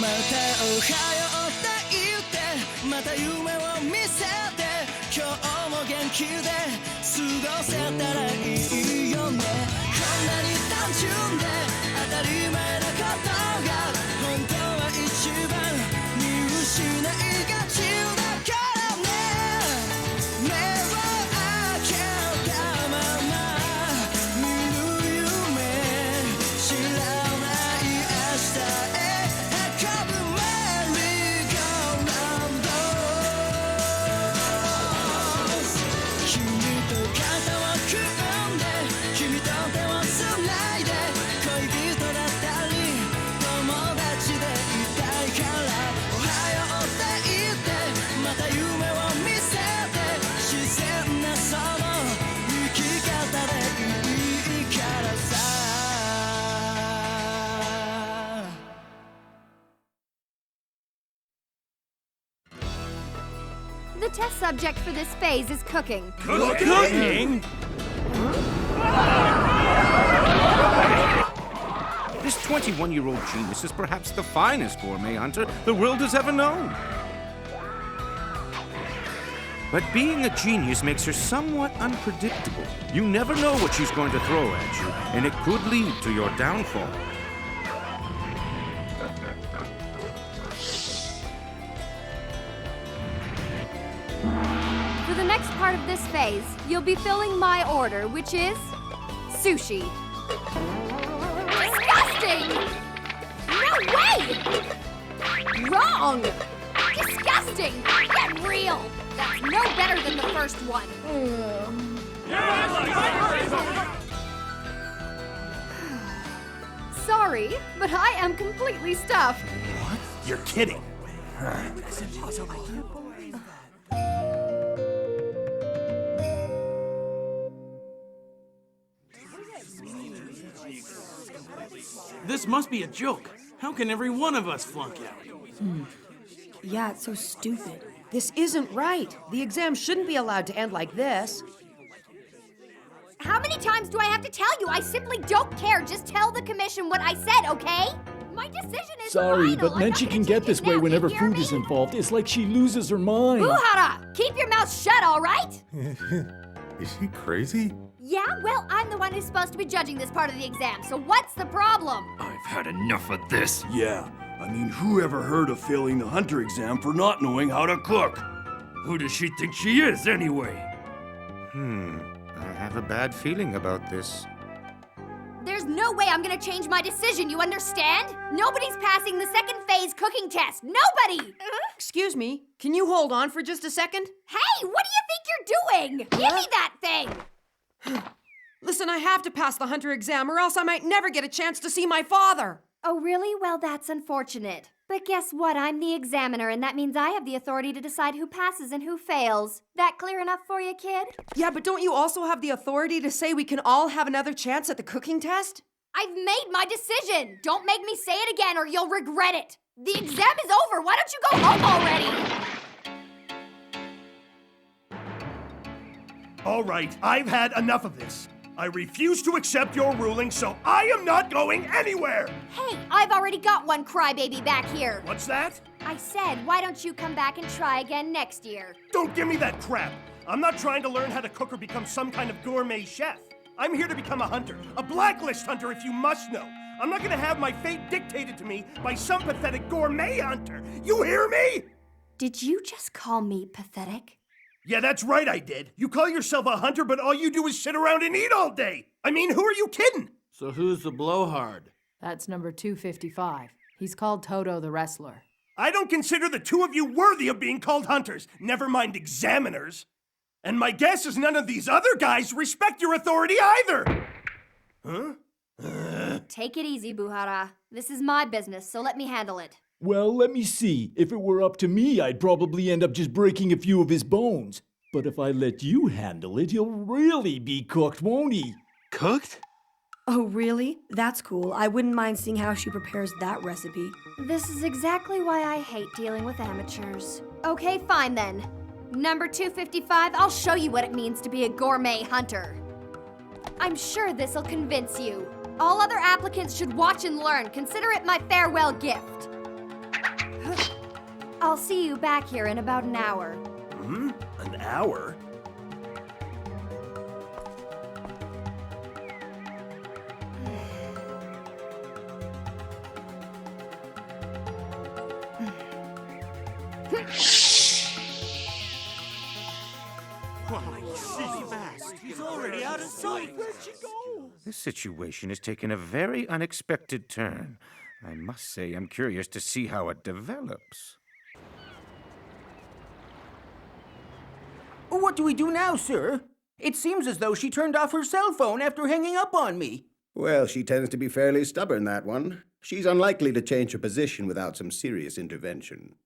おはようって言ってまた夢を見せて今日も元気で過ごせたらいいよねこんなに単純で当たり前なことが本当は一番見失いがちだからね目を開けたまま見る夢知らない明日へ運ぶメリーゴーランド君と肩を組んで君と手をつないで恋人だったり友達でいたいからおはようって言ってまた夢を見せて自然なその生き方でいいからさThe test subject for this phase is cooking. Cooking? This 21-year-old genius is perhaps the finest gourmet hunter the world has ever known. But being a genius makes her somewhat unpredictable. You never know what she's going to throw at you, and it could lead to your downfall. For the next part of this phase, you'll be filling my order, which is sushi. Disgusting! No way! Wrong! Disgusting! Get real! That's no better than the first one. Sorry, but I am completely stuffed. What? You're kidding. This must be a joke. How can every one of us flunk out? Yeah, it's so stupid. This isn't right. The exam shouldn't be allowed to end like this. How many times do I have to tell you? I simply don't care. Just tell the commission what I said, okay? My decision is Sorry, final. but Menchie can get this way whenever food is involved. It's like she loses her mind. Buhara! Keep your mouth shut, all right? Is she crazy? Yeah, well, I'm the one who's supposed to be judging this part of the exam, so what's the problem? I've had enough of this. Yeah, I mean, who ever heard of failing the hunter exam for not knowing how to cook? Who does she think she is, anyway? I have a bad feeling about this. There's no way I'm gonna change my decision, you understand? Nobody's passing the second phase cooking test. Nobody! Excuse me, can you hold on for just a second? Hey, what do you think you're doing? Give me that thing! Listen, I have to pass the hunter exam or else I might never get a chance to see my father. Oh, really? Well, that's unfortunate. But guess what? I'm the examiner, and that means I have the authority to decide who passes and who fails. That clear enough for you, kid? Yeah, but don't you also have the authority to say we can all have another chance at the cooking test? I've made my decision! Don't make me say it again or you'll regret it! The exam is over! Why don't you go home already? All right, I've had enough of this. I refuse to accept your ruling, so I am not going anywhere! Hey, I've already got one crybaby back here. What's that? I said, why don't you come back and try again next year? Don't give me that crap! I'm not trying to learn how to cook or become some kind of gourmet chef. I'm here to become a hunter, a blacklist hunter if you must know. I'm not gonna have my fate dictated to me by some pathetic gourmet hunter. You hear me? Did you just call me pathetic? Yeah, that's right, I did. You call yourself a hunter, but all you do is sit around and eat all day. I mean, who are you kidding? So who's the blowhard? That's number 255. He's called Toto the Wrestler. I don't consider the two of you worthy of being called hunters, never mind examiners. And my guess is none of these other guys respect your authority either. Huh? Take it easy, Buhara. This is my business, so let me handle it. Well, let me see. If it were up to me, I'd probably end up just breaking a few of his bones. But if I let you handle it, he'll really be cooked, won't he? Cooked? Oh, really? That's cool. I wouldn't mind seeing how she prepares that recipe. This is exactly why I hate dealing with amateurs. Okay, fine then. Number 255, I'll show you what it means to be a gourmet hunter. I'm sure this'll convince you. All other applicants should watch and learn. Consider it my farewell gift. I'll see you back here in about an hour. An hour? He's already out of sight. Where'd she go? This situation has taken a very unexpected turn. I must say, I'm curious to see how it develops. What do we do now, sir? It seems as though she turned off her cell phone after hanging up on me. Well, she tends to be fairly stubborn, that one. She's unlikely to change her position without some serious intervention.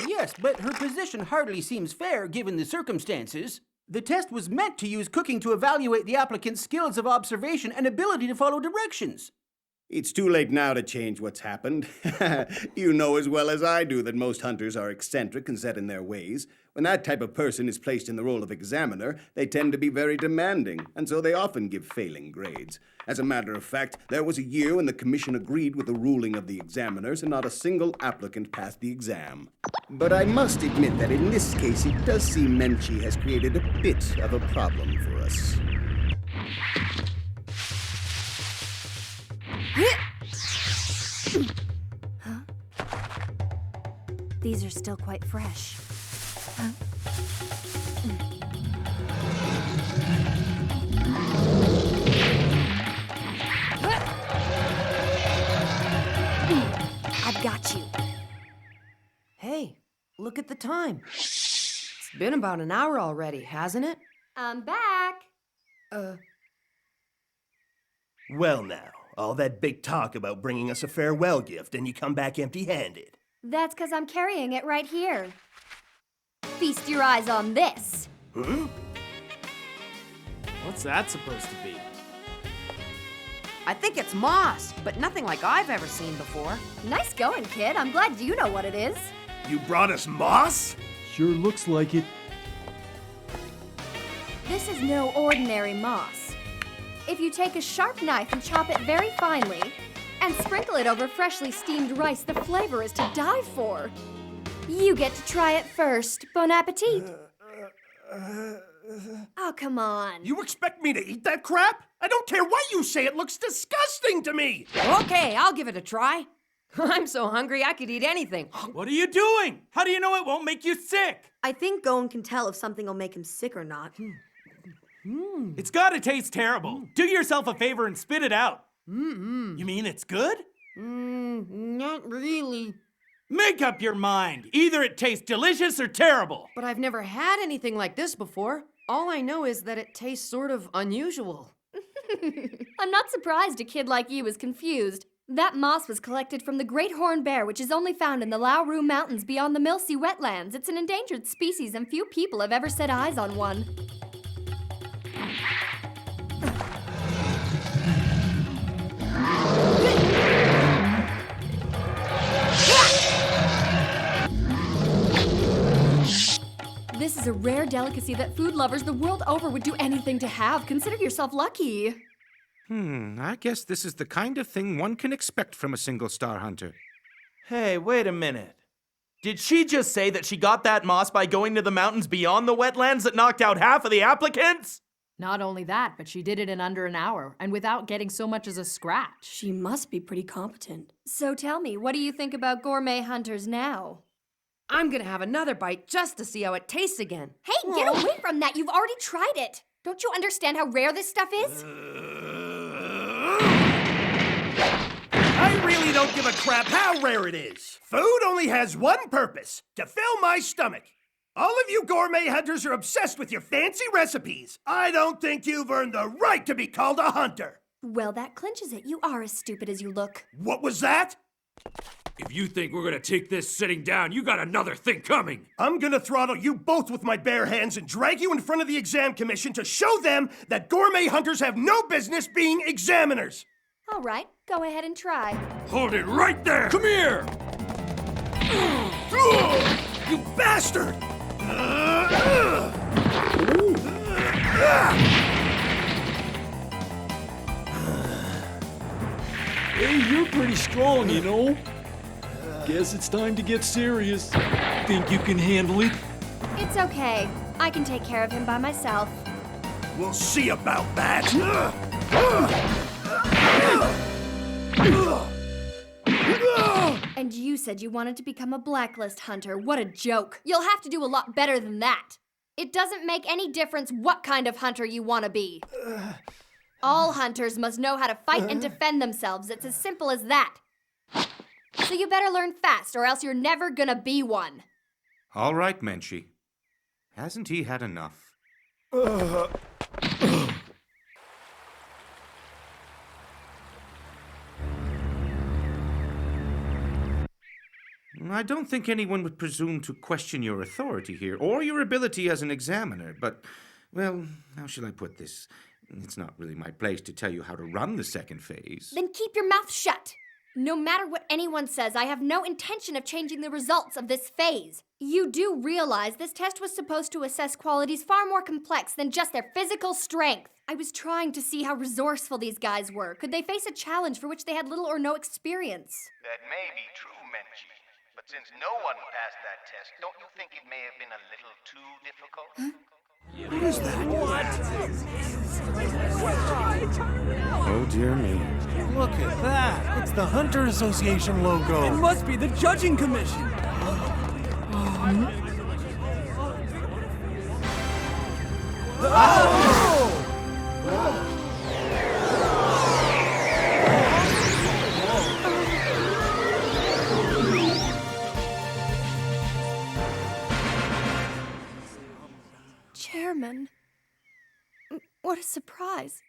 Yes, but her position hardly seems fair given the circumstances. The test was meant to use cooking to evaluate the applicant's skills of observation and ability to follow directions. It's too late now to change what's happened. You know as well as I do that most hunters are eccentric and set in their ways. When that type of person is placed in the role of examiner, they tend to be very demanding, and so they often give failing grades. As a matter of fact, there was a year when the commission agreed with the ruling of the examiners and not a single applicant passed the exam. But I must admit that in this case, it does seem Menchie has created a bit of a problem for us. Huh? These are still quite fresh. Huh? I've got you. Hey, look at the time. It's been about an hour already, hasn't it? I'm back. Well now, all that big talk about bringing us a farewell gift and you come back empty-handed. That's 'cause I'm carrying it right here. Feast your eyes on this. What's that supposed to be? I think it's moss, but nothing like I've ever seen before. Nice going, kid. I'm glad you know what it is. You brought us moss? Sure looks like it. This is no ordinary moss. If you take a sharp knife and chop it very finely, and sprinkle it over freshly steamed rice, the flavor is to die for. You get to try it first. Bon appetit. Oh, come on. You expect me to eat that crap? I don't care what you say, it looks disgusting to me! Okay, I'll give it a try. I'm so hungry I could eat anything. What are you doing? How do you know it won't make you sick? I think Goen can tell if something will make him sick or not. It's gotta taste terrible. Do yourself a favor and spit it out. You mean it's good? Not really. Make up your mind. Either it tastes delicious or terrible. But I've never had anything like this before. All I know is that it tastes sort of unusual. I'm not surprised a kid like you is confused. That moss was collected from the great horned bear, which is only found in the Lauru Mountains beyond the Milsea wetlands. It's an endangered species and few people have ever set eyes on one. This is a rare delicacy that food lovers the world over would do anything to have. Consider yourself lucky. I guess this is the kind of thing one can expect from a single-star hunter. Hey, wait a minute. Did she just say that she got that moss by going to the mountains beyond the wetlands that knocked out half of the applicants? Not only that, but she did it in under an hour, and without getting so much as a scratch. She must be pretty competent. So tell me, what do you think about gourmet hunters now? I'm gonna have another bite just to see how it tastes again. Hey, get away from that! You've already tried it! Don't you understand how rare this stuff is? I really don't give a crap how rare it is. Food only has one purpose, to fill my stomach. All of you gourmet hunters are obsessed with your fancy recipes. I don't think you've earned the right to be called a hunter. Well, that clinches it. You are as stupid as you look. What was that? If you think we're gonna take this sitting down, you got another thing coming. I'm gonna throttle you both with my bare hands and drag you in front of the exam commission to show them that gourmet hunters have no business being examiners. All right, go ahead and try. Hold it right there! Come here! You bastard! Hey, you're pretty strong, you know. Guess it's time to get serious. Think you can handle it? It's okay. I can take care of him by myself. We'll see about that. And you said you wanted to become a blacklist hunter. What a joke. You'll have to do a lot better than that. It doesn't make any difference what kind of hunter you want to be. All hunters must know how to fight and defend themselves. It's as simple as that. So you better learn fast, or else you're never gonna be one. All right, Menchie. Hasn't he had enough? I don't think anyone would presume to question your authority here, or your ability as an examiner, but, well, how shall I put this? It's not really my place to tell you how to run the second phase. Then keep your mouth shut. No matter what anyone says, I have no intention of changing the results of this phase. You do realize this test was supposed to assess qualities far more complex than just their physical strength. I was trying to see how resourceful these guys were. Could they face a challenge for which they had little or no experience? That may be true, Menchie. But since no one passed that test, don't you think it may have been a little too difficult? What is that? Oh, dear me. Look at that. It's the Hunter Association logo. It must be the judging commission. Chairman. What a surprise.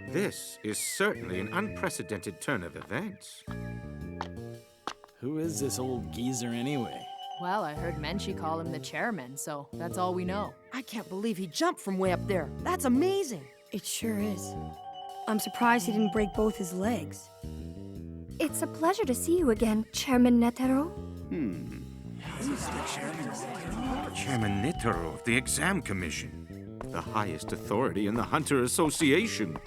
This is certainly an unprecedented turn of events. Who is this old geezer anyway? Well, I heard Menchie call him the chairman, so that's all we know. I can't believe he jumped from way up there. That's amazing. It sure is. I'm surprised he didn't break both his legs. It's a pleasure to see you again, Chairman Netero. Chairman Netero of the Exam Commission, the highest authority in the Hunter Association.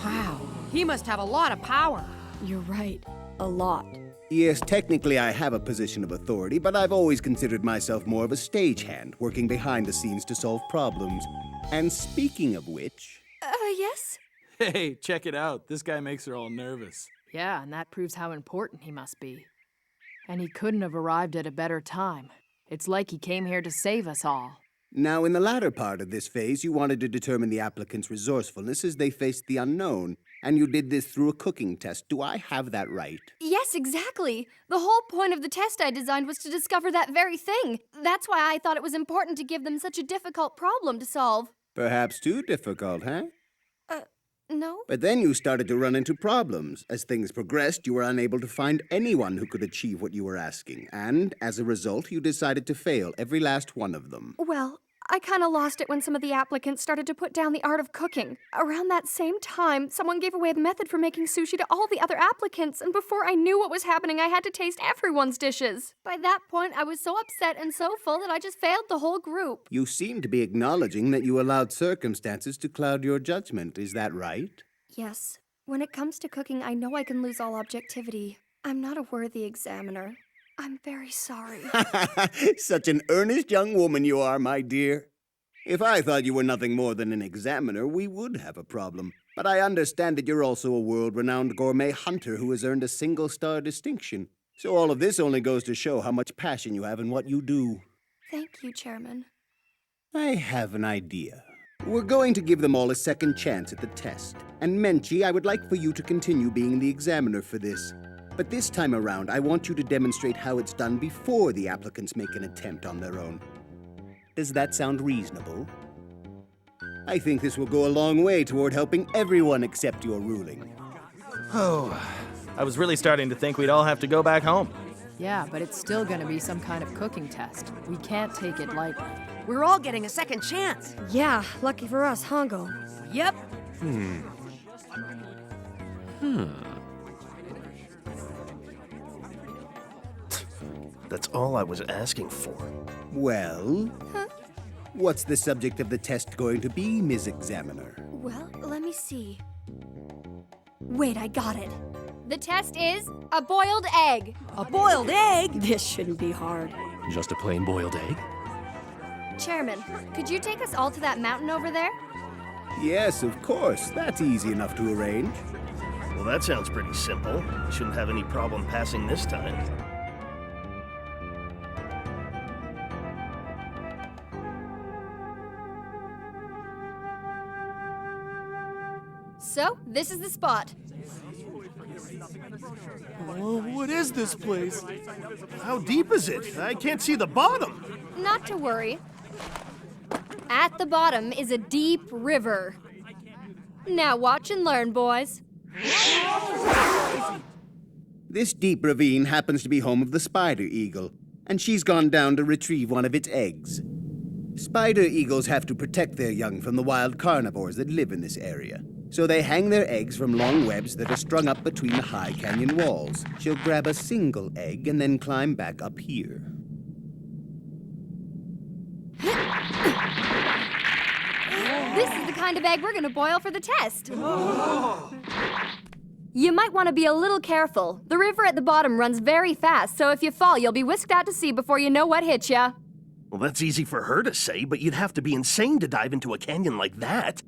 Wow, he must have a lot of power. You're right. A lot. Yes, technically I have a position of authority, but I've always considered myself more of a stagehand, working behind the scenes to solve problems. And speaking of which... Yes? Hey, check it out. This guy makes her all nervous. Yeah, and that proves how important he must be. And he couldn't have arrived at a better time. It's like he came here to save us all. Now, in the latter part of this phase, you wanted to determine the applicant's resourcefulness as they faced the unknown, and you did this through a cooking test. Do I have that right? Yes, exactly. The whole point of the test I designed was to discover that very thing. That's why I thought it was important to give them such a difficult problem to solve. Perhaps too difficult, huh? No? But then you started to run into problems. As things progressed, you were unable to find anyone who could achieve what you were asking, and as a result, you decided to fail every last one of them. Well, I kind of lost it when some of the applicants started to put down the art of cooking. Around that same time, someone gave away the method for making sushi to all the other applicants, and before I knew what was happening, I had to taste everyone's dishes. By that point, I was so upset and so full that I just failed the whole group. You seem to be acknowledging that you allowed circumstances to cloud your judgment. Is that right? Yes. When it comes to cooking, I know I can lose all objectivity. I'm not a worthy examiner. I'm very sorry. Such an earnest young woman you are, my dear. If I thought you were nothing more than an examiner, we would have a problem. But I understand that you're also a world-renowned gourmet hunter who has earned a single-star distinction. So all of this only goes to show how much passion you have in what you do. Thank you, Chairman. I have an idea. We're going to give them all a second chance at the test. And Menchie, I would like for you to continue being the examiner for this. But this time around, I want you to demonstrate how it's done before the applicants make an attempt on their own. Does that sound reasonable? I think this will go a long way toward helping everyone accept your ruling. Oh, I was really starting to think we'd all have to go back home. Yeah, but it's still gonna be some kind of cooking test. We can't take it lightly. We're all getting a second chance. Yeah, lucky for us, Hongo. Yep. That's all I was asking for. Well? Huh? What's the subject of the test going to be, Ms. Examiner? Well, let me see. Wait, I got it. The test is a boiled egg. A boiled egg? This shouldn't be hard. Just a plain boiled egg? Chairman, could you take us all to that mountain over there? Yes, of course. That's easy enough to arrange. Well, that sounds pretty simple. Shouldn't have any problem passing this time. So, this is the spot. Oh, what is this place? How deep is it? I can't see the bottom. Not to worry. At the bottom is a deep river. Now watch and learn, boys. This deep ravine happens to be home of the spider eagle, and she's gone down to retrieve one of its eggs. Spider eagles have to protect their young from the wild carnivores that live in this area, so they hang their eggs from long webs that are strung up between the high canyon walls. She'll grab a single egg and then climb back up here. This is the kind of egg we're gonna boil for the test. You might want to be a little careful. The river at the bottom runs very fast, so if you fall, you'll be whisked out to sea before you know what hit ya. Well, that's easy for her to say, but you'd have to be insane to dive into a canyon like that.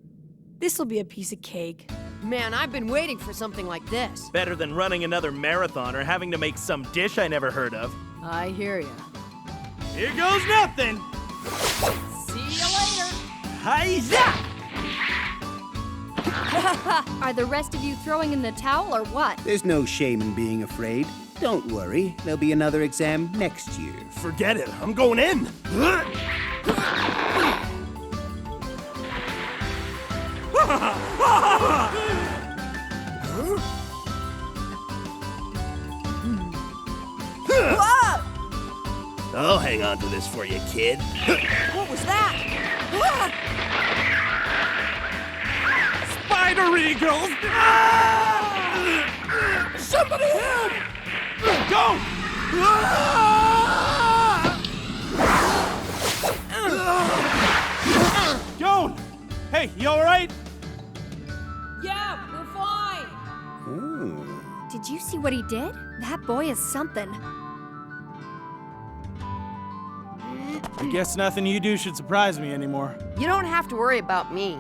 This'll be a piece of cake. Man, I've been waiting for something like this. Better than running another marathon or having to make some dish I never heard of. I hear ya. Here goes nothing. See you later. Hi-ya! Are the rest of you throwing in the towel or what? There's no shame in being afraid. Don't worry, there'll be another exam next year. Forget it, I'm going in. I'll hang on to this for you, kid. What was that? Spider eagles! Somebody help! Go! Joan! Hey, you alright? Yeah, we're fine. Did you see what he did? That boy is something. I guess nothing you do should surprise me anymore. You don't have to worry about me.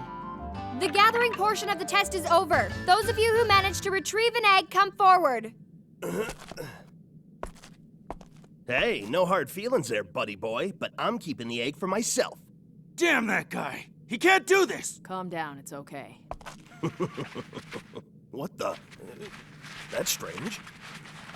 The gathering portion of the test is over. Those of you who managed to retrieve an egg, come forward. Hey, no hard feelings there, buddy boy, but I'm keeping the egg for myself. Damn that guy! He can't do this! Calm down, it's okay. What the? That's strange.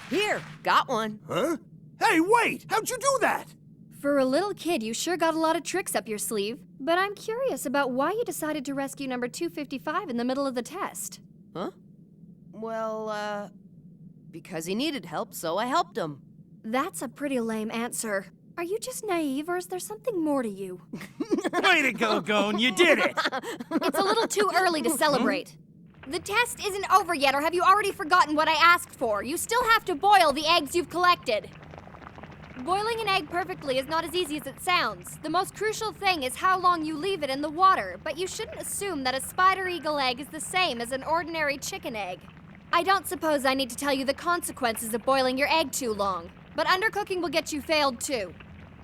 Here, got one. Huh? Hey, wait! How'd you do that? For a little kid, you sure got a lot of tricks up your sleeve. But I'm curious about why you decided to rescue number 255 in the middle of the test. Huh? Well, because he needed help, so I helped him. That's a pretty lame answer. Are you just naive, or is there something more to you? Way to go, Gone! You did it! It's a little too early to celebrate. The test isn't over yet, or have you already forgotten what I asked for? You still have to boil the eggs you've collected. Boiling an egg perfectly is not as easy as it sounds. The most crucial thing is how long you leave it in the water, but you shouldn't assume that a spider eagle egg is the same as an ordinary chicken egg. I don't suppose I need to tell you the consequences of boiling your egg too long, but undercooking will get you failed too.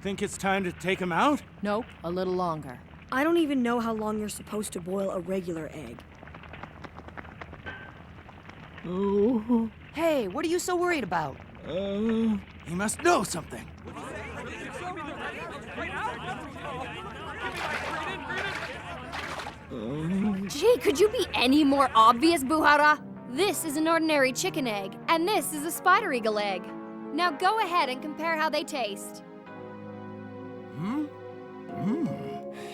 Think it's time to take him out? Nope, a little longer. I don't even know how long you're supposed to boil a regular egg. Oh. Hey, what are you so worried about? He must know something. Gee, could you be any more obvious, Buhara? This is an ordinary chicken egg, and this is a spider eagle egg. Now go ahead and compare how they taste.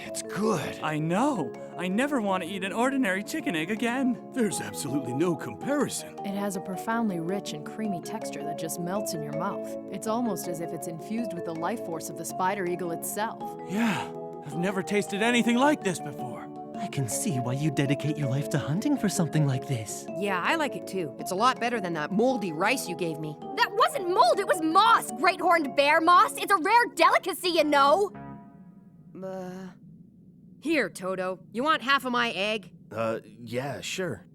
It's good. I know. I never want to eat an ordinary chicken egg again. There's absolutely no comparison. It has a profoundly rich and creamy texture that just melts in your mouth. It's almost as if it's infused with the life force of the spider eagle itself. Yeah, I've never tasted anything like this before. I can see why you dedicate your life to hunting for something like this. Yeah, I like it too. It's a lot better than that moldy rice you gave me. That wasn't mold, it was moss, great horned bear moss. It's a rare delicacy, you know. Here, Toto. You want half of my egg? Yeah, sure.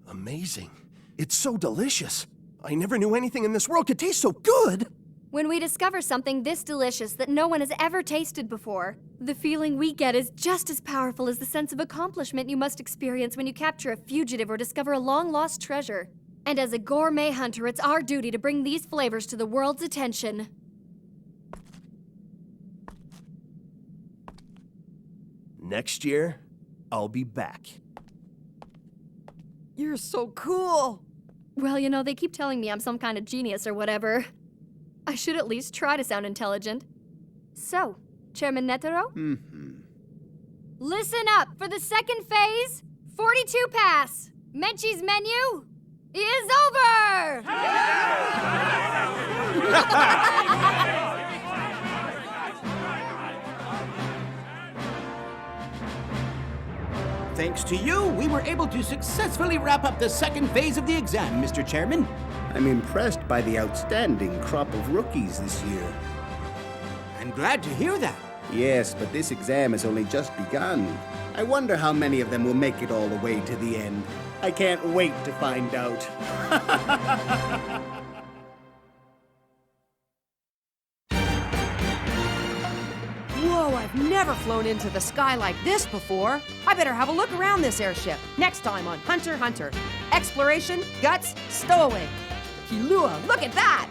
Amazing. It's so delicious. I never knew anything in this world could taste so good. When we discover something this delicious that no one has ever tasted before, the feeling we get is just as powerful as the sense of accomplishment you must experience when you capture a fugitive or discover a long-lost treasure. And as a gourmet hunter, it's our duty to bring these flavors to the world's attention. Next year, I'll be back. You're so cool. Well, you know, they keep telling me I'm some kind of genius or whatever. I should at least try to sound intelligent. So, Chairman Netero? Listen up! For the second phase, 42 pass! Menchie's menu is over! Thanks to you, we were able to successfully wrap up the second phase of the exam, Mr. Chairman. I'm impressed by the outstanding crop of rookies this year. I'm glad to hear that. Yes, but this exam has only just begun. I wonder how many of them will make it all the way to the end. I can't wait to find out. Whoa, I've never flown into the sky like this before. I better have a look around this airship. Next time on Hunter x Hunter. Exploration, guts, stowaway. Kilua, look at that!